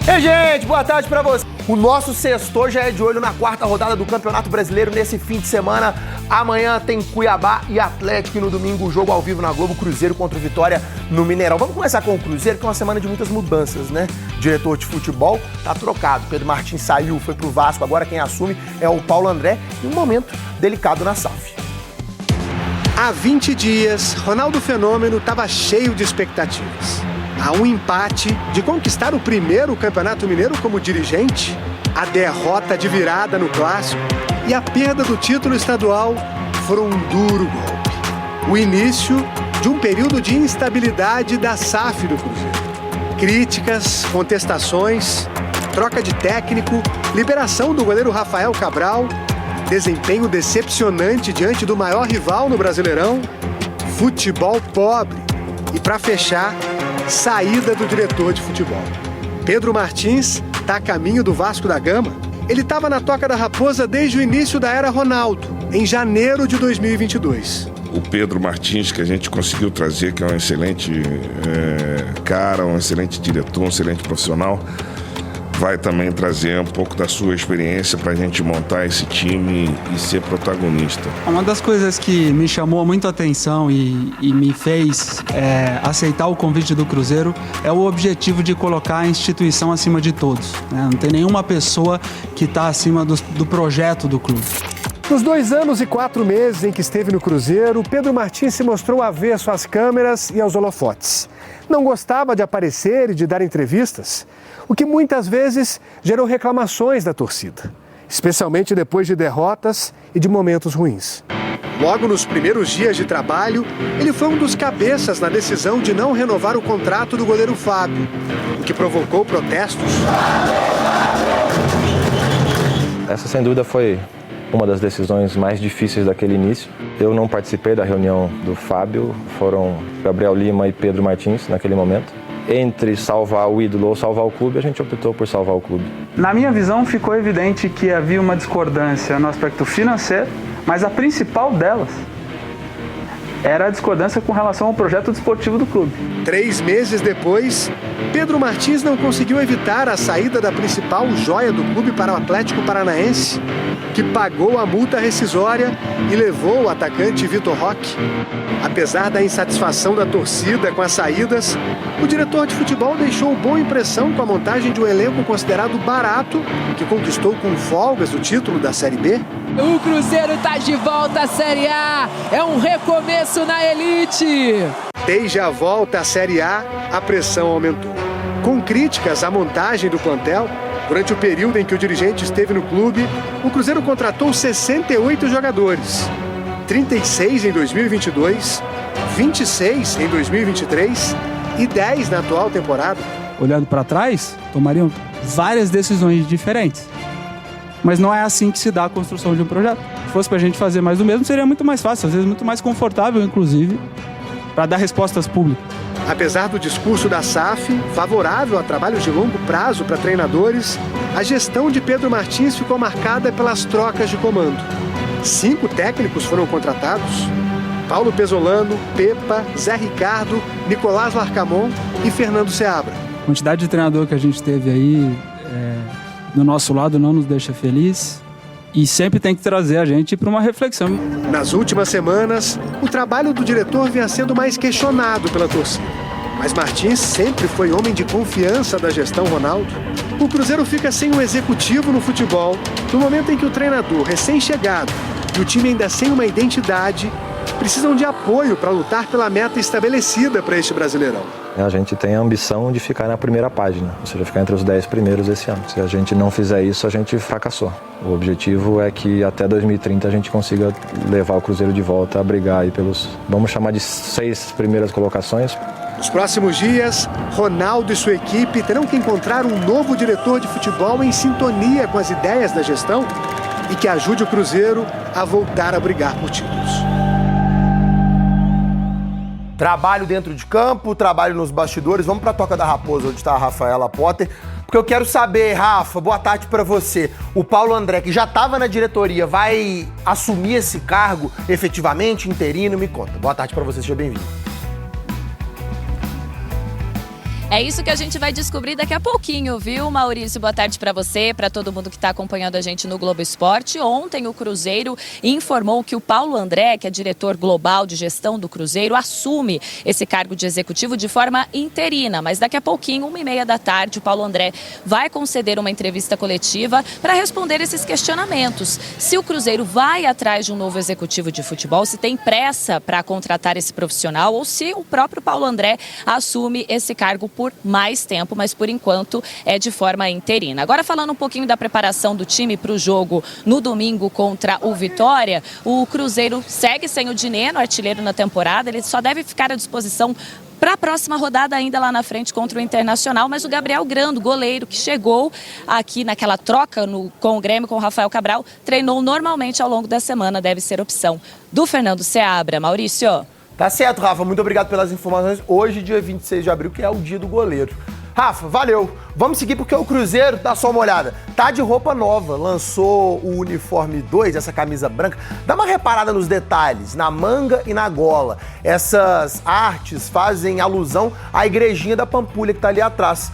Ei, gente, boa tarde pra você. O nosso sextor já é de olho na quarta rodada do Campeonato Brasileiro nesse fim de semana. Amanhã tem Cuiabá e Atlético e no domingo o jogo ao vivo na Globo, Cruzeiro contra o Vitória no Mineirão. Vamos começar com o Cruzeiro, que é uma semana de muitas mudanças, né? O diretor de futebol tá trocado. Pedro Martins saiu, foi pro Vasco, agora quem assume é o Paulo André em um momento delicado na SAF. Há 20 dias, Ronaldo Fenômeno estava cheio de expectativas. Há um empate de conquistar o primeiro Campeonato Mineiro como dirigente, a derrota de virada no Clássico e a perda do título estadual foram um duro golpe. O início de um período de instabilidade da SAF do Cruzeiro. Críticas, contestações, troca de técnico, liberação do goleiro Rafael Cabral, desempenho decepcionante diante do maior rival no Brasileirão, futebol pobre e, para fechar, saída do diretor de futebol. Pedro Martins está a caminho do Vasco da Gama. Ele estava na Toca da Raposa desde o início da era Ronaldo, em janeiro de 2022. O Pedro Martins, que a gente conseguiu trazer, que é um excelente cara, um excelente diretor, um excelente profissional, vai também trazer um pouco da sua experiência para a gente montar esse time e ser protagonista. Uma das coisas que me chamou muito a atenção e me fez aceitar o convite do Cruzeiro é o objetivo de colocar a instituição acima de todos, né? Não tem nenhuma pessoa que está acima do projeto do clube. Nos 2 anos e 4 meses em que esteve no Cruzeiro, Pedro Martins se mostrou avesso às câmeras e aos holofotes. Não gostava de aparecer e de dar entrevistas, o que muitas vezes gerou reclamações da torcida, especialmente depois de derrotas e de momentos ruins. Logo nos primeiros dias de trabalho, ele foi um dos cabeças na decisão de não renovar o contrato do goleiro Fábio, o que provocou protestos. Essa, sem dúvida, foi uma das decisões mais difíceis daquele início. Eu não participei da reunião do Fábio, foram Gabriel Lima e Pedro Martins naquele momento. Entre salvar o ídolo ou salvar o clube, a gente optou por salvar o clube. Na minha visão, ficou evidente que havia uma discordância no aspecto financeiro, mas a principal delas era a discordância com relação ao projeto desportivo do clube. 3 meses depois, Pedro Martins não conseguiu evitar a saída da principal joia do clube para o Atlético Paranaense, que pagou a multa rescisória e levou o atacante Vitor Roque. Apesar da insatisfação da torcida com as saídas, o diretor de futebol deixou boa impressão com a montagem de um elenco considerado barato, que conquistou com folgas o título da Série B. O Cruzeiro está de volta à Série A, é um recomeço na elite. Desde a volta à Série A, a pressão aumentou. Com críticas à montagem do plantel, durante o período em que o dirigente esteve no clube, o Cruzeiro contratou 68 jogadores. 36 em 2022, 26 em 2023 e 10 na atual temporada. Olhando para trás, tomariam várias decisões diferentes. Mas não é assim que se dá a construção de um projeto. Se fosse para a gente fazer mais do mesmo, seria muito mais fácil, às vezes muito mais confortável, inclusive, para dar respostas públicas. Apesar do discurso da SAF, favorável a trabalhos de longo prazo para treinadores, a gestão de Pedro Martins ficou marcada pelas trocas de comando. 5 técnicos foram contratados: Paulo Pesolano, Pepa, Zé Ricardo, Nicolás Larcamon e Fernando Seabra. A quantidade de treinador que a gente teve aí do nosso lado não nos deixa feliz e sempre tem que trazer a gente para uma reflexão. Nas últimas semanas, o trabalho do diretor vinha sendo mais questionado pela torcida. Mas Martins sempre foi homem de confiança da gestão Ronaldo. O Cruzeiro fica sem um executivo no futebol, no momento em que o treinador recém-chegado e o time ainda sem uma identidade precisam de apoio para lutar pela meta estabelecida para este Brasileirão. A gente tem a ambição de ficar na primeira página, ou seja, ficar entre os 10 primeiros esse ano. Se a gente não fizer isso, a gente fracassou. O objetivo é que até 2030 a gente consiga levar o Cruzeiro de volta a brigar aí pelos, vamos chamar de 6 primeiras colocações. Nos próximos dias, Ronaldo e sua equipe terão que encontrar um novo diretor de futebol em sintonia com as ideias da gestão e que ajude o Cruzeiro a voltar a brigar por títulos. Trabalho dentro de campo, trabalho nos bastidores. Vamos pra Toca da Raposa, onde está a Rafaela Potter. Porque eu quero saber, Rafa, boa tarde pra você. O Paulo André, que já estava na diretoria, vai assumir esse cargo efetivamente, interino? Me conta. Boa tarde pra você, seja bem-vindo. É isso que a gente vai descobrir daqui a pouquinho, viu, Maurício? Boa tarde para você, para todo mundo que está acompanhando a gente no Globo Esporte. Ontem o Cruzeiro informou que o Paulo André, que é diretor global de gestão do Cruzeiro, assume esse cargo de executivo de forma interina. Mas daqui a pouquinho, 1h30 da tarde, o Paulo André vai conceder uma entrevista coletiva para responder esses questionamentos. Se o Cruzeiro vai atrás de um novo executivo de futebol, se tem pressa para contratar esse profissional ou se o próprio Paulo André assume esse cargo por mais tempo, mas por enquanto é de forma interina. Agora falando um pouquinho da preparação do time para o jogo no domingo contra o Vitória, o Cruzeiro segue sem o Dineno, artilheiro na temporada, ele só deve ficar à disposição para a próxima rodada ainda lá na frente contra o Internacional, mas o Gabriel Grando, goleiro, que chegou aqui naquela troca com o Grêmio, com o Rafael Cabral, treinou normalmente ao longo da semana, deve ser opção do Fernando Seabra. Maurício. Tá certo, Rafa. Muito obrigado pelas informações. Hoje, dia 26 de abril, que é o dia do goleiro. Rafa, valeu. Vamos seguir porque o Cruzeiro, dá só uma olhada, tá de roupa nova. Lançou o uniforme 2, essa camisa branca. Dá uma reparada nos detalhes, na manga e na gola. Essas artes fazem alusão à igrejinha da Pampulha que tá ali atrás.